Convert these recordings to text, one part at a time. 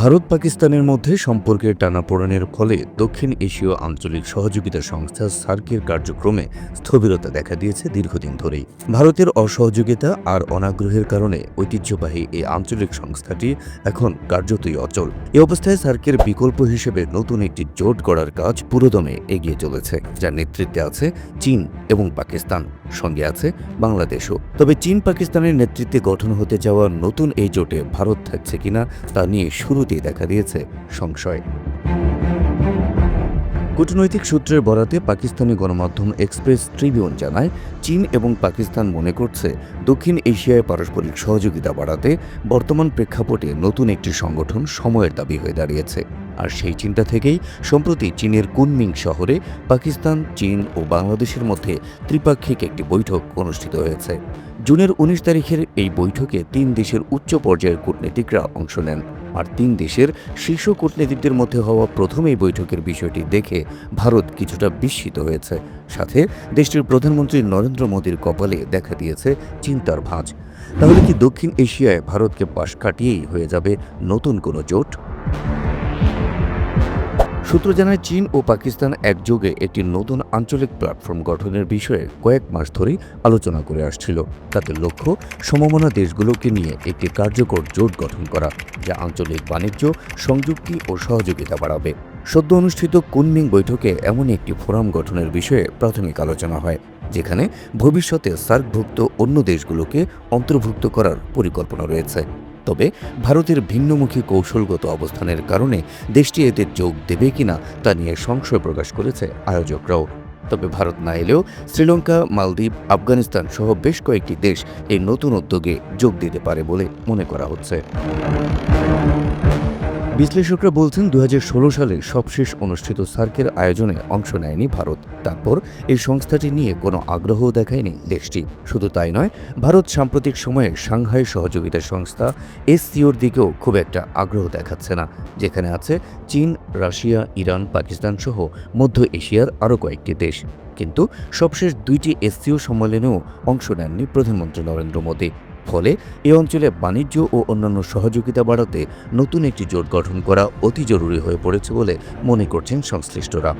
ভারত পাকিস্তানের মধ্যে সম্পর্কের টানাপোড়েনের ফলে দক্ষিণ এশীয় আঞ্চলিক সহযোগিতা সংস্থা সার্কের কার্যক্রমে স্থবিরতা দেখা দিয়েছে দীর্ঘদিন ধরেই। ভারতের অসহযোগিতা আর অনাগ্রহের কারণে ঐতিহ্যবাহী এই আঞ্চলিক সংস্থাটি এখন কার্যতই অচল। এ অবস্থায় সার্কের বিকল্প হিসেবে নতুন একটি জোট গড়ার কাজ পুরোদমে এগিয়ে চলেছে, যার নেতৃত্বে আছে চীন এবং পাকিস্তান, সঙ্গে আছে বাংলাদেশও। তবে চীন পাকিস্তানের নেতৃত্বে গঠন হতে যাওয়া নতুন এই জোটে ভারত থাকছে কিনা তা নিয়ে শুরুতেই দেখা দিয়েছে সংশয়। কূটনৈতিক সূত্রের বরাতে পাকিস্তানি গণমাধ্যম এক্সপ্রেস ট্রিবিউন জানায়, চীন এবং পাকিস্তান মনে করছে দক্ষিণ এশিয়ায় পারস্পরিক সহযোগিতা বাড়াতে বর্তমান প্রেক্ষাপটে নতুন একটি সংগঠন সময়ের দাবি হয়ে দাঁড়িয়েছে। আর সেই চিন্তা থেকেই সম্প্রতি চীনের কুনমিং শহরে পাকিস্তান, চীন ও বাংলাদেশের মধ্যে ত্রিপাক্ষিক একটি বৈঠক অনুষ্ঠিত হয়েছে। জুনের ১৯ তারিখের এই বৈঠকে ৩ দেশের উচ্চ পর্যায়ের কূটনীতিকরা অংশ নেন। আর ৩ দেশের শীর্ষ কূটনীতিকদের মধ্যে হওয়া প্রথম এই বৈঠকের বিষয়টি দেখে ভারত কিছুটা বিস্মিত হয়েছে। সাথে দেশটির প্রধানমন্ত্রী নরেন্দ্র মোদীর কপালে দেখা দিয়েছে চিন্তার ভাঁজ। তাহলে কি দক্ষিণ এশিয়ায় ভারতকে পাশ কাটিয়েই হয়ে যাবে নতুন কোনো জোট? সূত্র জানায়, চীন ও পাকিস্তান একযোগে একটি নতুন আঞ্চলিক প্ল্যাটফর্ম গঠনের বিষয়ে কয়েক মাস ধরেই আলোচনা করে আসছিল। তাদের লক্ষ্য সমমনা দেশগুলোকে নিয়ে একটি কার্যকর জোট গঠন করা, যা আঞ্চলিক বাণিজ্য, সংযুক্তি ও সহযোগিতা বাড়াবে। সদ্য অনুষ্ঠিত কুনমিং বৈঠকে এমন একটি ফোরাম গঠনের বিষয়ে প্রাথমিক আলোচনা হয়, যেখানে ভবিষ্যতে সার্কভুক্ত অন্য দেশগুলোকে অন্তর্ভুক্ত করার পরিকল্পনা রয়েছে। তবে ভারতের ভিন্নমুখী কৌশলগত অবস্থানের কারণে দেশটি এতে যোগ দেবে কিনা তা নিয়ে সংশয় প্রকাশ করেছে আয়োজকরাও। তবে ভারত না এলেও শ্রীলঙ্কা, মালদ্বীপ, আফগানিস্তান সহ বেশ কয়েকটি দেশ এই নতুন উদ্যোগে যোগ দিতে পারে বলে মনে করা হচ্ছে। বিশ্লেষকরা বলছেন, ২০১৬ সালে সবশেষ অনুষ্ঠিত সার্কের আয়োজনে অংশ নেয়নি ভারত। তারপর এই সংস্থাটি নিয়ে কোনো আগ্রহ দেখায়নি দেশটি। শুধু তাই নয়, ভারত সাম্প্রতিক সময়ে সাংহাই সহযোগিতা সংস্থা SCOর দিকেও খুব একটা আগ্রহ দেখাচ্ছে না, যেখানে আছে চীন, রাশিয়া, ইরান, পাকিস্তান সহ মধ্য এশিয়ার আরও কয়েকটি দেশ। কিন্তু সবশেষ ২টি SCO সম্মেলনেও অংশ নেননি প্রধানমন্ত্রী নরেন্দ্র মোদী। ফলে এ অঞ্চলে বাণিজ্য ও অন্যান্য সহযোগিতা বাড়াতে নতুন একটি জোট গঠন করা অতি জরুরি হয়ে পড়েছে বলে মনে করছেন সংশ্লিষ্টরা।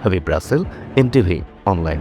Habib Rasel, MTV online.